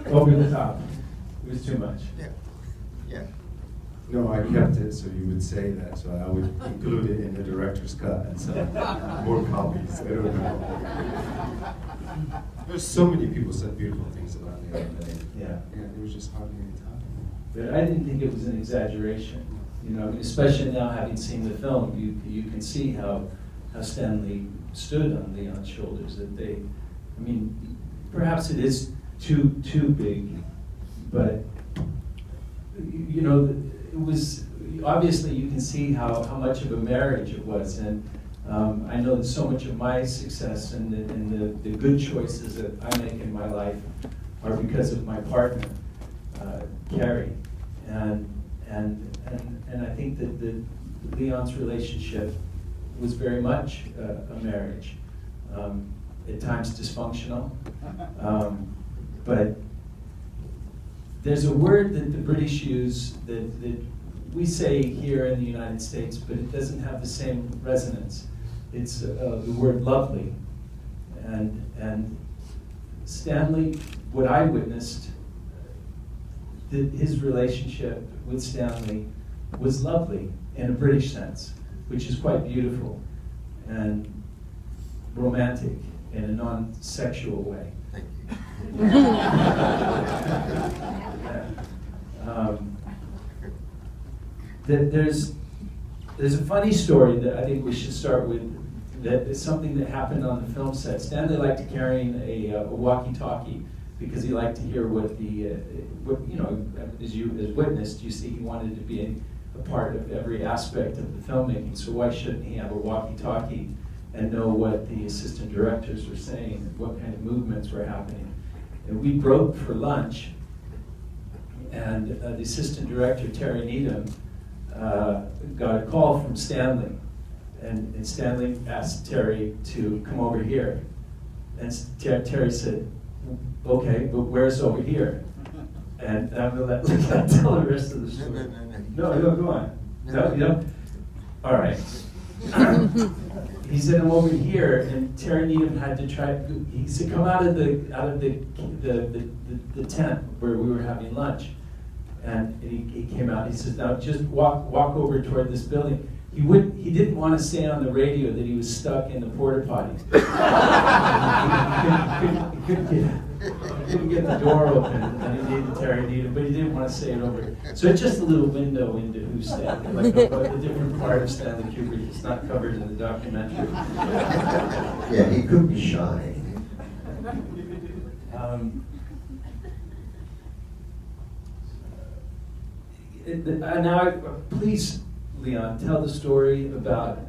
Over the top. It was too much. Yeah. Yeah. No, I kept it so you would say that, so I would include it in the director's cut and sell more copies. I don't know. There's so many people said beautiful things about the other day. Yeah. There was just hardly any time. But I didn't think it was an exaggeration. You know, especially now having seen the film, you can see how Stanley stood on Leon's shoulders. That they, I mean, perhaps it is too big, but you know, it was obviously you can see how much of a marriage it was, and I know that so much of my success and the good choices that I make in my life are because of my partner, Carrie, and I think that Leon's relationship was very much a marriage, at times dysfunctional, but there's a word that the British use that we say here in the United States, but it doesn't have the same resonance. It's the word lovely, and Stanley, what I witnessed, that his relationship with Stanley was lovely in a British sense, which is quite beautiful and romantic in a non-sexual way. Thank you. There's a funny story that I think we should start with. That is something that happened on the film set. Stanley liked carrying a walkie-talkie because he liked to hear what you know, as witnessed, you see he wanted to be a part of every aspect of the filmmaking. So why shouldn't he have a walkie-talkie and know what the assistant directors were saying and what kind of movements were happening? And we broke for lunch, and the assistant director, Terry Needham, got a call from Stanley. And Stanley asked Terry to come over here. And Terry said, okay, but where's over here? And I'm going to let tell the rest of the story. No, go on. No, you don't? All right. He said, I'm over here, and Terry Needham had to try. He said, come out of the tent where we were having lunch. And he came out. He says, now just walk over toward this building. He didn't want to say on the radio that he was stuck in the porta potty. He couldn't get the door open, and he needed Terry Needham, but he didn't want to say it over. So it's just a little window into who's Stanley, like a different part of Stanley Kubrick. It's not covered in the documentary. Yeah, he could be shy. Now, please, Leon, tell the story about,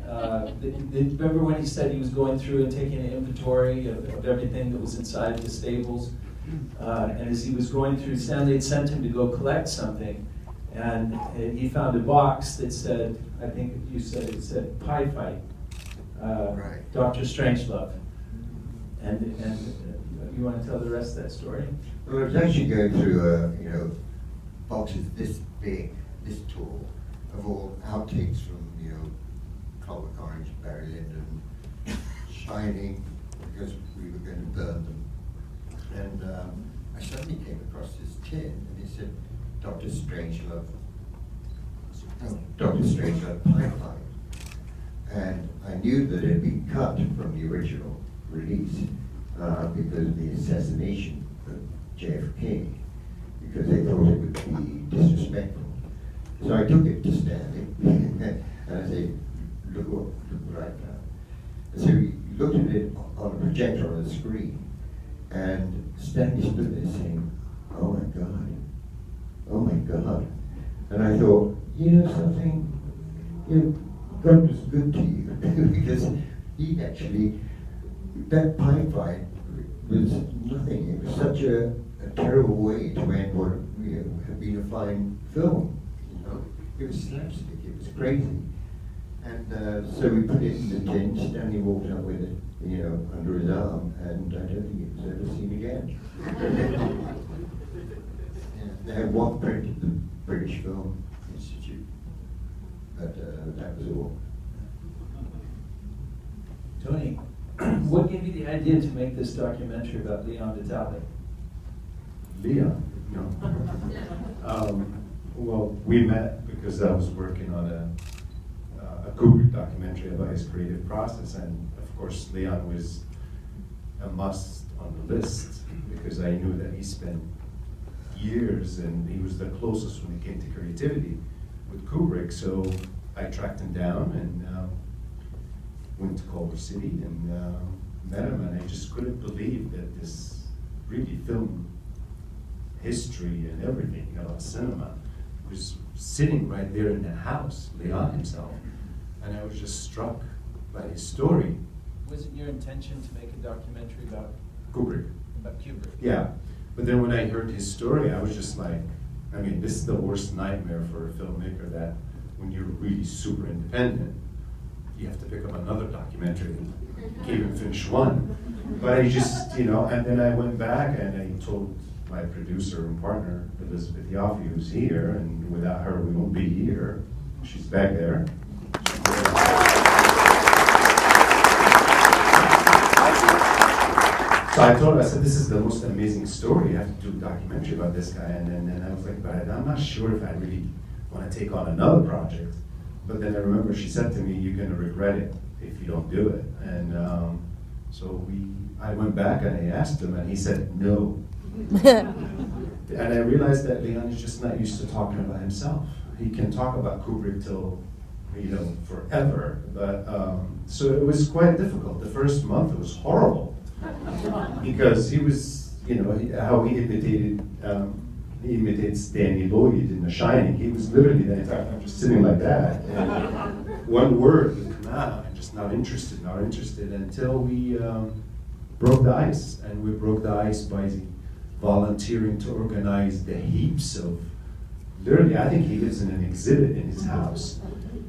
remember when he said he was going through and taking an inventory of everything that was inside the stables? And as he was going through, Stanley had sent him to go collect something, and he found a box that said, I think you said it said Pie Fight, Right. Dr. Strangelove. And you want to tell the rest of that story? Well, I was actually going through, boxes this big, this tall, of all outtakes from, Clockwork Orange, Barry Lyndon, Shining, because we were going to burn them. And I suddenly came across this tin, and it said, Dr. Strangelove Pie Fight. And I knew that it had been cut from the original release because of the assassination of JFK, because they thought it would be disrespectful. So I took it to Stanley, and I said, look what I found. And so he looked at it on a projector on the screen, and Stanley stood there saying, oh my God. And I thought, something, God was good to you, because he actually, that pie fight was nothing. It was such a terrible way to end what had been a fine film. It was slapstick. It was crazy. And so we put it in the tin. Stanley walked out with it, under his arm, and I don't think it was ever seen again. They had one print at the British Film Institute, but that was all. Tony, what gave you the idea to make this documentary about Leon Vitali? Leon, no. Well, we met because I was working on a Kubrick documentary about his creative process, and of course Leon was a must on the list because I knew that he spent years and he was the closest when it came to creativity with Kubrick. So I tracked him down and went to Culver City and met him, and I just couldn't believe that this really film history and everything about cinema was sitting right there in the house, Leon himself. And I was just struck by his story. Was it your intention to make a documentary about Kubrick. Kubrick? Yeah, but then when I heard his story, I was just like, I mean, this is the worst nightmare for a filmmaker, that when you're really super independent, you have to pick up another documentary and can't even finish one. But I just, and then I went back and I told my producer and partner, Elizabeth Yaffe, who's here, and without her we won't be here. She's back there. So I told her, I said, this is the most amazing story. You have to do a documentary about this guy. And then I was like, but I'm not sure if I really want to take on another project. But then I remember she said to me, you're going to regret it if you don't do it. And I went back and I asked him, and he said no. And I realized that Leon is just not used to talking about himself. He can talk about Kubrick till, forever. But so it was quite difficult. The first month it was horrible because he was, how he imitates Danny Lloyd in The Shining. He was literally the entire time just sitting like that. And one word would come out, and just not interested until we broke the ice. And we broke the ice by volunteering to organize the heaps of, literally, I think he lives in an exhibit in his house.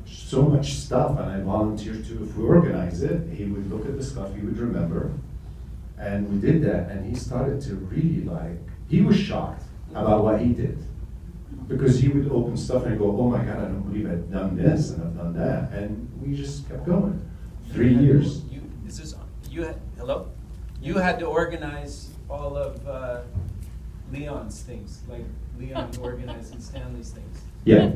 So much stuff, and I volunteered to, if we organize it, he would look at the stuff, he would remember. And we did that, and he started to really he was shocked about what he did. Because he would open stuff and go, oh my God, I don't believe I've done this and I've done that. And we just kept going. 3 years. Hello? You had to organize all of Leon's things, like Leon organizing Stanley's things. Yeah.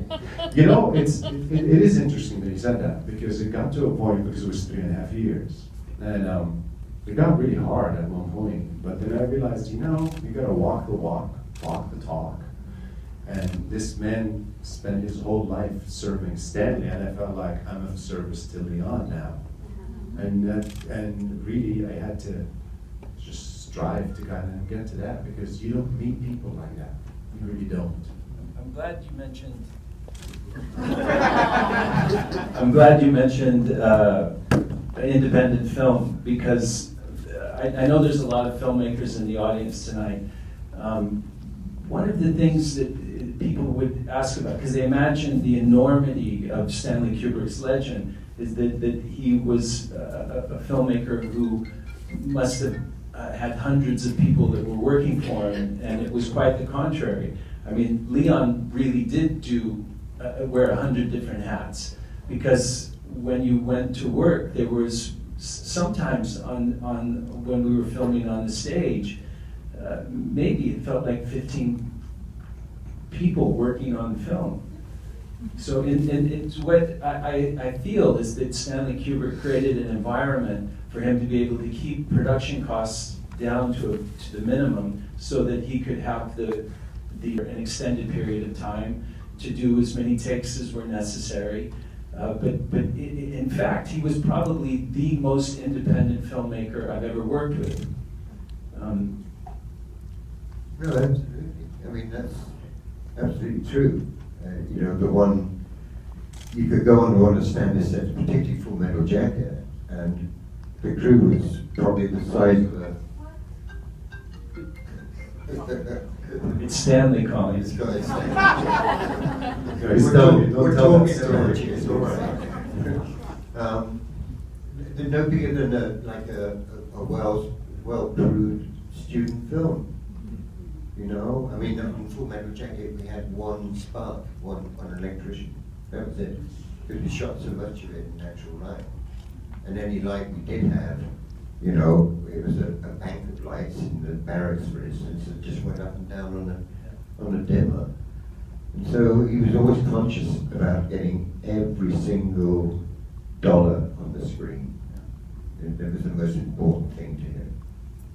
It is interesting that he said that, because it got to a point, because it was 3.5 years. And it got really hard at one point, but then I realized, you gotta walk the walk, talk the talk. And this man spent his whole life serving Stanley, and I felt like I'm of service to Leon now. And really, I had to just strive to kind of get to that, because you don't meet people like that. You really don't. I'm glad you mentioned independent film, because I know there's a lot of filmmakers in the audience tonight. One of the things that people would ask about, because they imagine the enormity of Stanley Kubrick's legend, is that he was a filmmaker who must have had hundreds of people that were working for him, and it was quite the contrary. I mean, Leon really did wear 100 different hats, because when you went to work, there was sometimes when we were filming on the stage, maybe it felt like 15 people working on film. So it's what I feel is that Stanley Kubrick created an environment for him to be able to keep production costs down to the minimum, so that he could have an extended period of time to do as many takes as were necessary. But in fact, he was probably the most independent filmmaker I've ever worked with. No, absolutely. I mean, that's absolutely true. The one, you could go on to understand this set, particularly Full Metal Jacket, and the crew was probably the size of a... It's Stanley calling. It's got Stanley. Don't tell that story. It's all right. They're no bigger than a well-brewed student film. I mean, in Full Metal Jacket, we had one spark, one electrician. That was it. Because we shot so much of it in natural light. And any light we did have You know, it was a bank of lights in the barracks, for instance, that just went up and down on a dimmer. And so he was always conscious about getting every single dollar on the screen. And that was the most important thing to him.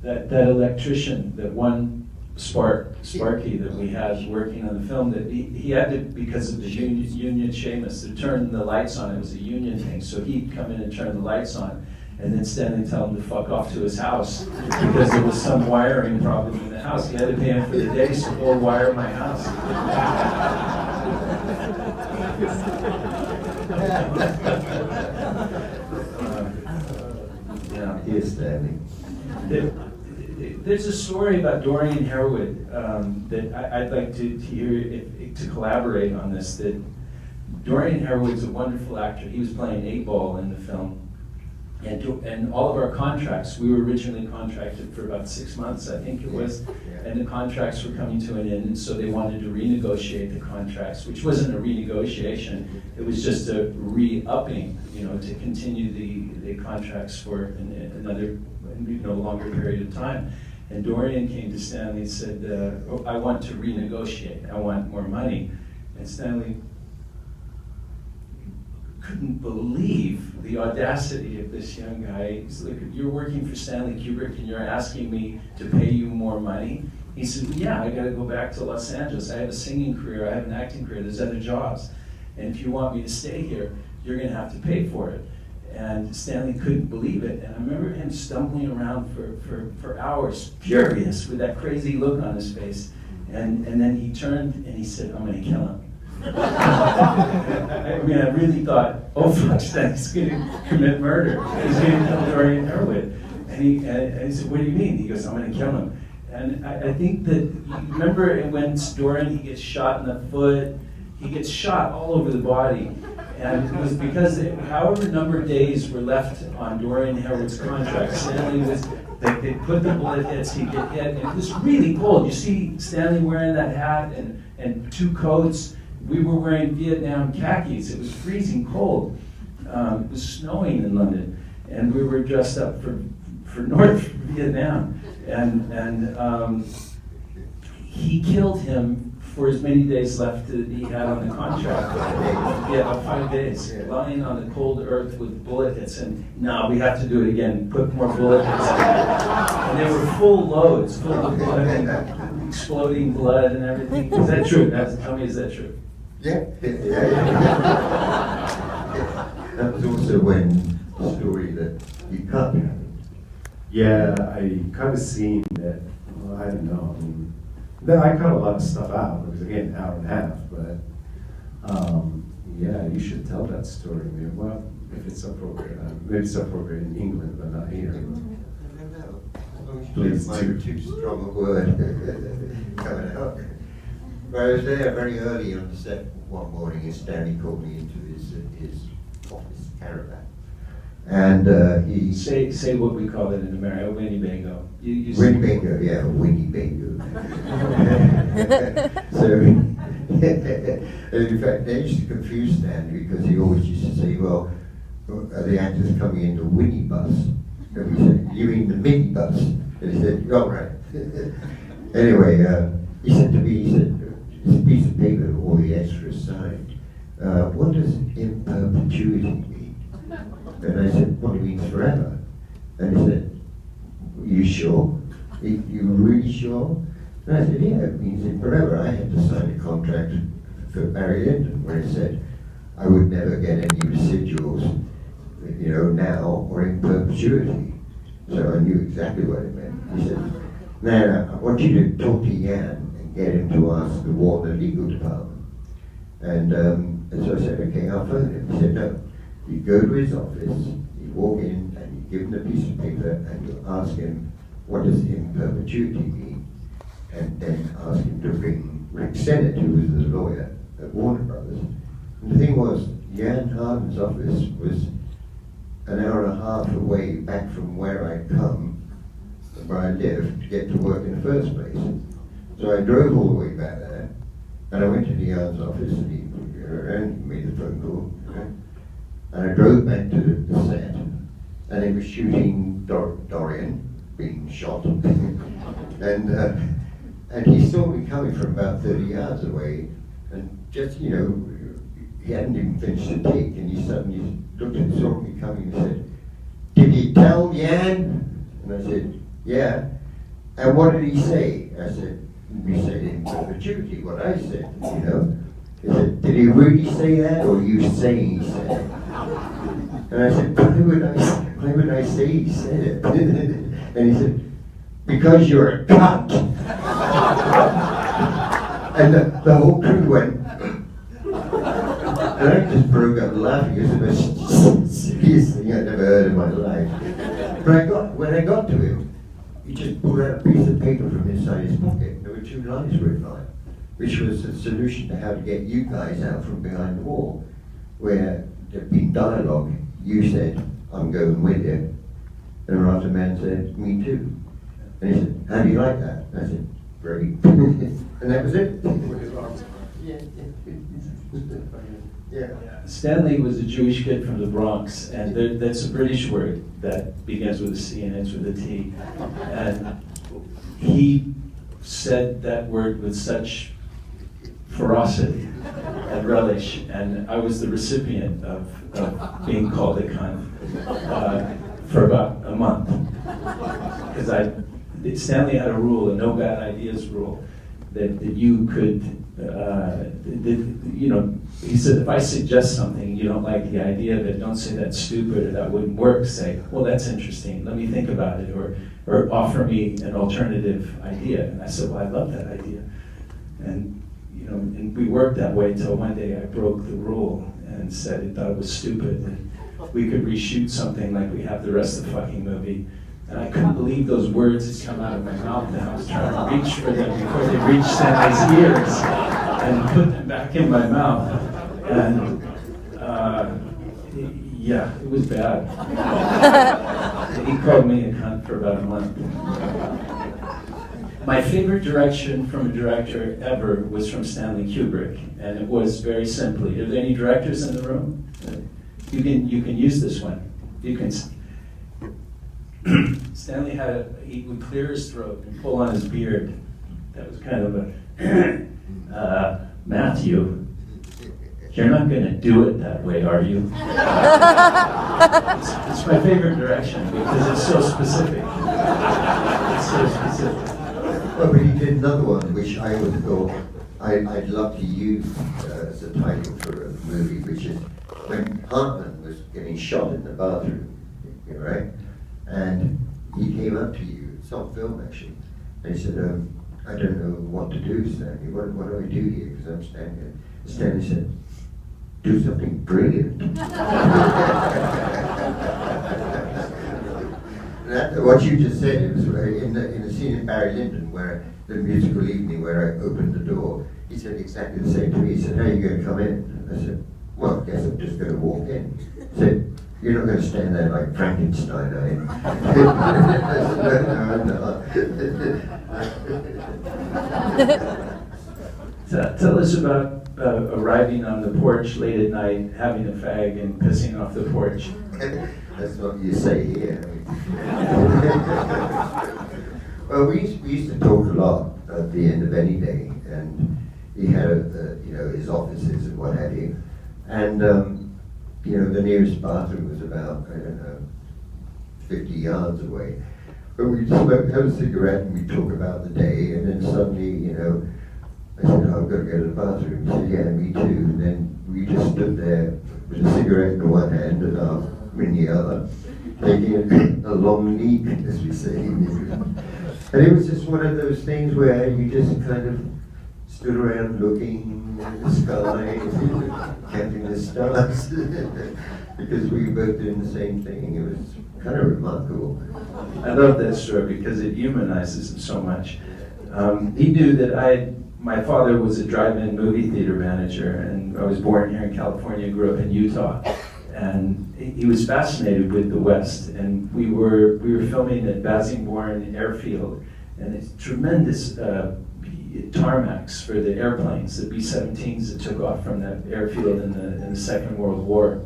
That electrician, that one Sparky that we had working on the film, that he had to, because of the union Seamus, to turn the lights on. It was a union thing, so he'd come in and turn the lights on, and then Stanley tell him to fuck off to his house because there was some wiring problem in the house. He had to pay him for the day, so go wire my house. Yeah. Here's Stanley. There's a story about Dorian Harewood that I'd like to hear, to collaborate on this. That Dorian Harewood's a wonderful actor. He was playing 8-Ball in the film. And all of our contracts, we were originally contracted for about 6 months, I think it was, and the contracts were coming to an end, and so they wanted to renegotiate the contracts, which wasn't a renegotiation, it was just a re-upping, to continue the contracts for another, longer period of time. And Dorian came to Stanley and said, I want to renegotiate, I want more money. And Stanley couldn't believe the audacity of this young guy. He's like, you're working for Stanley Kubrick and you're asking me to pay you more money? He said, yeah, I gotta go back to Los Angeles. I have a singing career, I have an acting career, there's other jobs. And if you want me to stay here, you're gonna have to pay for it. And Stanley couldn't believe it. And I remember him stumbling around for hours, furious, with that crazy look on his face. And then he turned and he said, I'm gonna kill him. I mean, I really thought, oh fuck, Stanley's going to commit murder. He's going to kill Dorian Harewood. And he said, what do you mean? He goes, I'm going to kill him. And I think that, you remember when Dorian, he gets shot in the foot, he gets shot all over the body. And it was because however number of days were left on Dorian Harewood's contract, Stanley was, they put the bullet hits, he'd get hit, and it was really cold. You see Stanley wearing that hat and 2 coats. We were wearing Vietnam khakis. It was freezing cold. It was snowing in London, and we were dressed up for North Vietnam. And he killed him for as many days left that he had on the contract. Yeah, 5 days, lying on the cold earth with bullet hits. And no, we have to do it again. Put more bullet hits. And they were full loads, full of blood, and exploding blood and everything. Is that true? Tell me, is that true? Yeah. That was also when the story that you cut. Yeah, I cut a scene that, well, I don't know. I mean, I cut a lot of stuff out. It was, again, an hour and a half, but yeah, you should tell that story. I mean, well, if it's appropriate. Maybe it's appropriate in England, but not here. Please do. Too strong a word coming out. But I was there very early on the set one morning, and Stanley called me into his office caravan. And he... Say what we call it in America, Winnebago. Winnebago, yeah, Winnebago. So, in fact, they used to confuse Stanley because he always used to say, well, are the actors coming in the Winnie bus? And we said, you mean the mini bus? And he said, oh, right. Anyway, he said to me, he said, it's a piece of paper with all the extras signed. What does in perpetuity mean? And I said, what, it means forever? And he said, you sure? You really sure? And I said, yeah, it means in forever. I had to sign a contract for Barry Lyndon where it said I would never get any residuals, now or in perpetuity. So I knew exactly what it meant. He said, now I want you to talk to Jan and get him to ask the Warner Legal Department. And so I said, okay, I'll phone him. He said, no. You go to his office, you walk in and you give him a piece of paper and you ask him, what does in perpetuity mean? And then ask him to bring Rick Sennett, who was the lawyer at Warner Brothers. And the thing was, Jan Harden's office was an hour and a half away back from where I'd come, where I lived, to get to work in the first place. So I drove all the way back there, and I went to Jan's office and he made the phone call. And I drove back to the set, and they were shooting Dorian being shot, and he saw me coming from about 30 yards away, and just, you know, he hadn't even finished the take, and he suddenly looked and saw me coming and said, "Did he tell Jan?" And I said, "Yeah." "And what did he say?" I said, "We said in perpetuity what I said, you know." He said, "Did he really say that, or are you saying he said it?" And I said, why would I say he said it?" And he said, "Because you're a cunt." And the whole crew went, and I just broke up laughing. It was the most serious thing I'd ever heard in my life. But when I got to him, he just pulled out a piece of paper from inside his pocket. There were 2 lines written on it, which was the solution to how to get you guys out from behind the wall, where there'd been dialogue. You said, "I'm going with you." And another man said, "Me too." And he said, "How do you like that?" And I said, "Great." And that was it. Yeah. Stanley was a Jewish kid from the Bronx, and that's a British word that begins with a C and ends with a T. And he said that word with such ferocity and relish, and I was the recipient of being called a cunt for about a month. Because Stanley had a rule, a no bad ideas rule, that you could, you know, he said, if I suggest something, you don't like the idea of it, don't say that's stupid or that wouldn't work. Say, well, that's interesting, let me think about it, or offer me an alternative idea. And I said, well, I love that idea. And, you know, and we worked that way until one day I broke the rule and said he thought it was stupid, and we could reshoot something like we have the rest of the fucking movie. And I couldn't believe those words had come out of my mouth, and I was trying to reach for them before they reached Stanley's ears and put them back in my mouth. And yeah, it was bad. He called me a cunt for about a month. My favorite direction from a director ever was from Stanley Kubrick, and it was very simply. Are there any directors in the room? You can use this one. You can. Stanley he would clear his throat and pull on his beard. That was kind of a Matthew. You're not going to do it that way, are you? It's my favorite direction because it's so specific. It's so specific. Well, but he did another one, which I would thought I'd love to use as a title for a movie, which is when Hartman was getting shot in the bathroom, right? And he came up to you, it's on film actually, and he said, "I don't know what to do, Stanley. What do I do here? Because I'm standing here." Stanley said, "Do something brilliant." What you just said, it was in the scene in Barry Lyndon, where the musical evening where I opened the door, he said exactly the same to me. He said, "How are you going to come in?" I said, "Well, I guess I'm just going to walk in." He said, "You're not going to stand there like Frankenstein, are you?" I said, "No, I'm not." Tell us about arriving on the porch late at night, having a fag and pissing off the porch. That's what you say here. Well, we used to talk a lot at the end of any day, and he had his offices and what have you, and the nearest bathroom was about 50 yards away. But we'd have a cigarette and we'd talk about the day, and then suddenly I said, "Oh, I've got to go to the bathroom." He said, "Yeah, me too." And then we just stood there with a cigarette in one hand and our in the other, taking a long leak, as we say. And it was just one of those things where you just kind of stood around looking at the sky, counting the stars, because we were both doing the same thing. It was kind of remarkable. I love that story because it humanizes him so much. He knew that my father was a drive-in movie theater manager, and I was born here in California, grew up in Utah. And he was fascinated with the West, and we were filming at Bassingbourn Airfield, and it's tremendous tarmacs for the airplanes, the B-17s that took off from that airfield in the Second World War.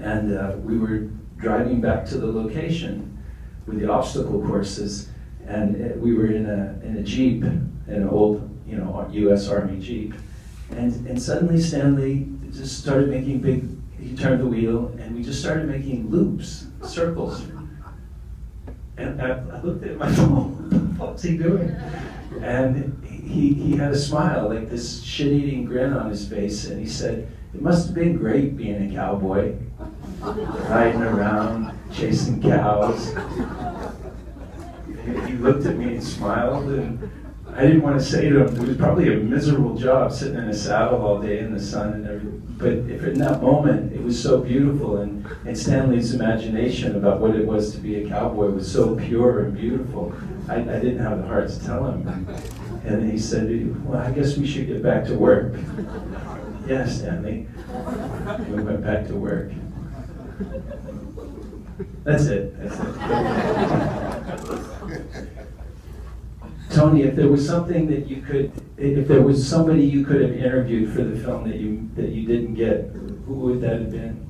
And we were driving back to the location with the obstacle courses, and we were in a Jeep, an old, U.S. Army Jeep, and suddenly Stanley just started making he turned the wheel, and we just started making loops, circles. And I looked at my phone, what's he doing? And he had a smile, like this shit-eating grin on his face, and he said, "It must have been great being a cowboy, riding around, chasing cows." He looked at me and smiled, and I didn't want to say to him, it was probably a miserable job sitting in a saddle all day in the sun and everything. But if in that moment, it was so beautiful, and Stanley's imagination about what it was to be a cowboy was so pure and beautiful, I didn't have the heart to tell him. And he said, "Well, I guess we should get back to work." "Yeah, Stanley." We went back to work. That's it. Tony, if there was something that if there was somebody you could have interviewed for the film that you didn't get, who would that have been?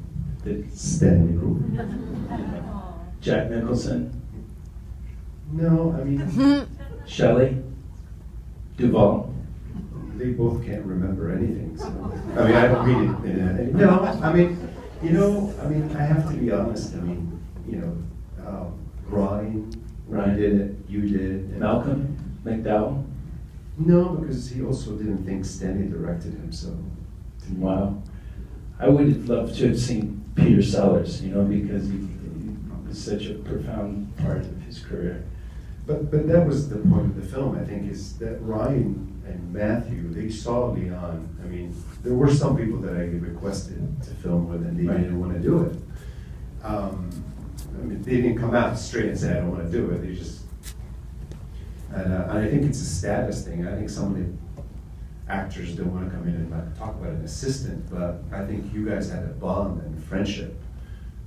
Stanley Kubrick. Jack Nicholson? No, I mean, Shelley? Duvall? they both can't remember anything. So I mean, I don't read it. No, I mean, I have to be honest. I mean, Ryan did it. You did. And Malcolm McDowell? No, because he also didn't think Stanley directed him. So Wow. I would have loved to have seen Peter Sellers, because he was such a profound part of his career. But that was the point of the film, I think, is that Ryan and Matthew, they saw Leon. I mean, there were some people that I requested to film with, and they didn't want to do it. I mean, they didn't come out straight and say, "I don't want to do it." They just, and I think it's a status thing. I think some of the actors don't want to come in and talk about an assistant, but I think you guys had a bond and friendship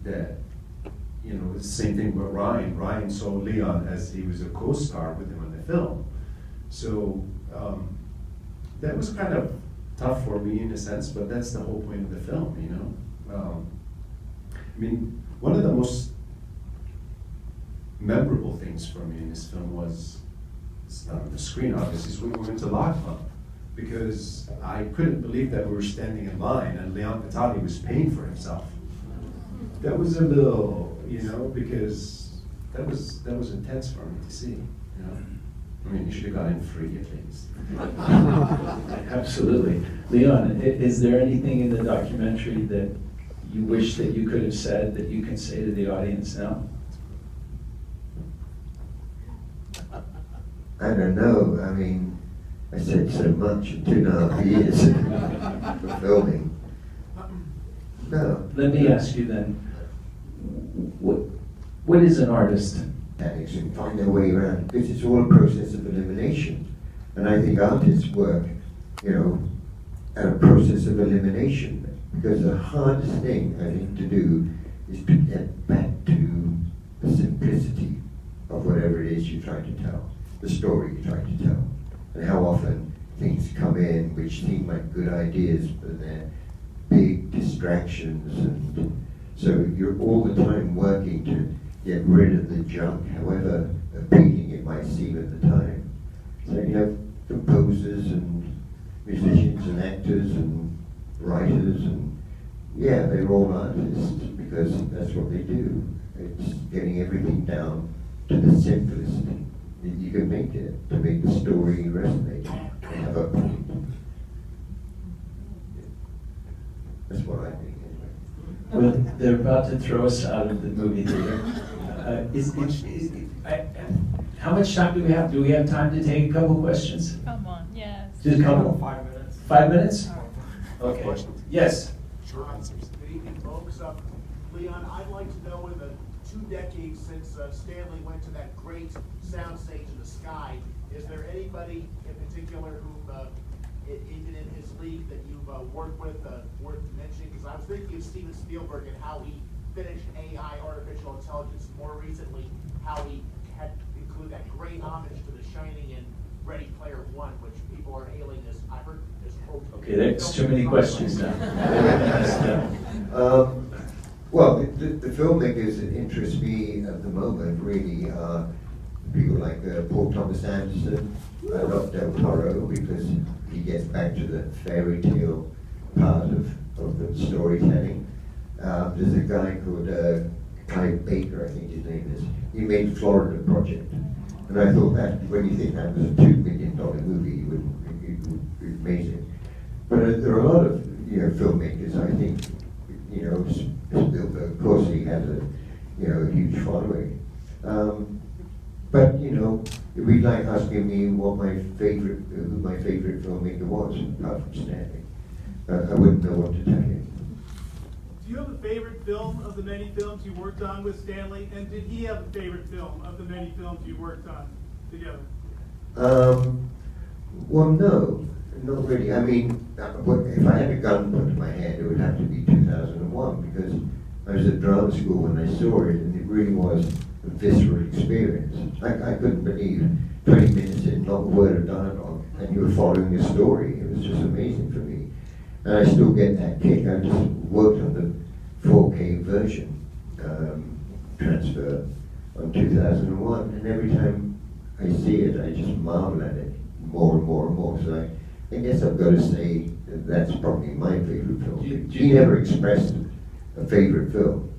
that, it's the same thing with Ryan. Ryan saw Leon as he was a co-star with him in the film. So that was kind of tough for me in a sense, but that's the whole point of the film, I mean, one of the most memorable things for me in this film was, it's not on the screen obviously, is when we went to Lock Club, because I couldn't believe that we were standing in line and Leon Vitali was paying for himself. That was a little, because that was intense for me to see, I mean, you should have got in free at least. Absolutely. Leon, is there anything in the documentary that you wish that you could have said that you can say to the audience now? I don't know. I mean, I said so much in 2.5 years for filming. No. Let me ask you then, what is an artist? Mechanics and find their way around, because it's all a process of elimination. And I think artists work, at a process of elimination, because the hardest thing I think to do is to get back to the simplicity of whatever it is you're trying to tell, the story you're trying to tell, and how often things come in which seem like good ideas, but they're big distractions, and so you're all the time working to get rid of the junk, however appealing it might seem at the time. So you have composers and musicians and actors and writers, and they're all artists because that's what they do. It's getting everything down to the simplest that you can make it, to make the story resonate and have a point. That's what I think anyway. Well, they're about to throw us out of the movie theater. How much time do we have? Do we have time to take a couple questions? Come on, yes. Just a couple? 5 minutes. 5 minutes? Okay. Questions? Yes. Short answers. Good evening, folks. Leon, I'd like to know, in the 2 decades since Stanley went to that great soundstage in the sky, is there anybody in particular whom, even in his league, that you've worked with, worth mentioning? Because I was thinking of Steven Spielberg and how he finished AI, artificial intelligence, more recently, how he had included that great homage to The Shining and Ready Player One, which people are hailing as, I heard, as quote. Okay, that's too many questions now. Well, the filmmakers that interest me at the moment really are people like Paul Thomas Anderson. I love Del Toro because he gets back to the fairy tale part of the storytelling. There's a guy called Clive Baker, I think his name is. He made Florida Project. And I thought that when you think that was a $2 million movie, it would be amazing. But there are a lot of filmmakers, I think, Spielberg, of course, he has a huge following. But it'd be like asking me who my favorite filmmaker was, apart from Stanley. I wouldn't know what to tell you. Do you have a favorite film of the many films you worked on with Stanley? And did he have a favorite film of the many films you worked on together? Well, no, not really. I mean, if I had a gun put to my head, it would have to be 2001 because I was at drama school when I saw it, and it really was a visceral experience. I couldn't believe 20 minutes in, not a word of dialogue, and you were following the story. It was just amazing for me. And I still get that kick. I just worked on the 4K version transfer on 2001, and every time I see it, I just marvel at it more and more and more. So I guess I've got to say that's probably my favorite film. He never expressed a favorite film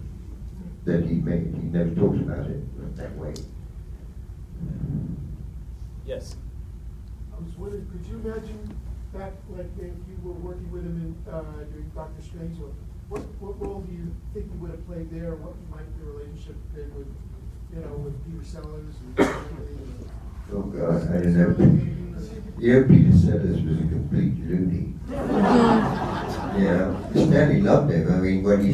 that he made. He never talked about it that way. Yes. I was wondering, could you imagine back, like, if you were working with him in doing Dr. Strangelove, what role do you think you would have played there? What might the relationship been with, with Peter Sellers? Oh God, I don't know. Peter Sellers was a complete loony. Stanley loved him. I mean, when he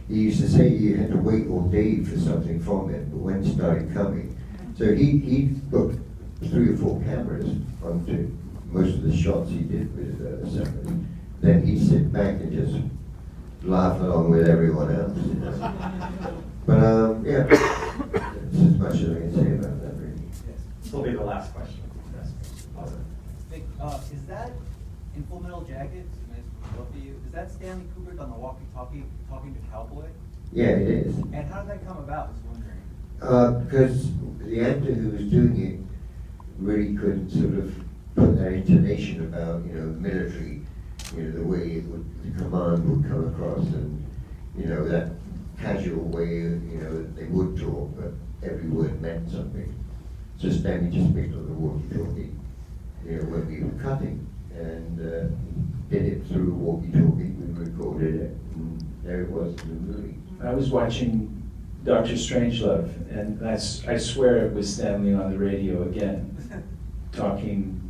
used to say you had to wait all day for something from him, but when it started coming, so he booked 3 or 4 cameras onto most of the shots he did with somebody. Then he'd sit back and just laugh along with everyone else. But that's as much as I can say about that, really. Yes. This will be the last question. Is that in Full Metal Jacket? Both of you. Is that Stanley Kubrick on the walkie-talkie talking to Cowboy? Yeah, it is. And how did that come about? I was wondering. Because the actor who was doing it really couldn't sort of put that intonation about military, the way the command would come across, and that casual way that they would talk, but every word meant something. So Stanley just picked up the walkie-talkie, when we were cutting, and did it through walkie-talkie. We recorded it, and there it was in the movie. I was watching Dr. Strangelove, and I swear it was Stanley on the radio again, talking,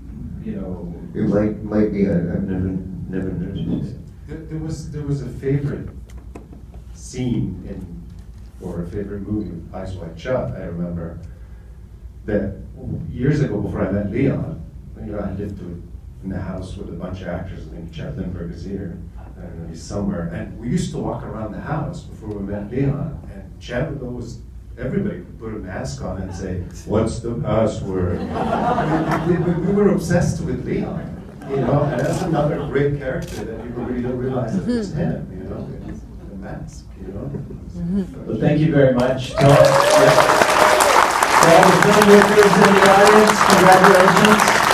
It might be. I've never noticed it. There was a favorite scene or a favorite movie, Eyes Wide Shut. I remember that years ago, before I met Leon, I lived in the house with a bunch of actors. I think Chad Lindbergh is here. I don't know, he's somewhere. And we used to walk around the house before we met Leon, and Chad would always, everybody would put a mask on and say, "What's the password?" we were obsessed with Leon, and that's another great character that people really don't realize that it's him, the mask, Well, thank you very much. To all the filmmakers in the audience, congratulations.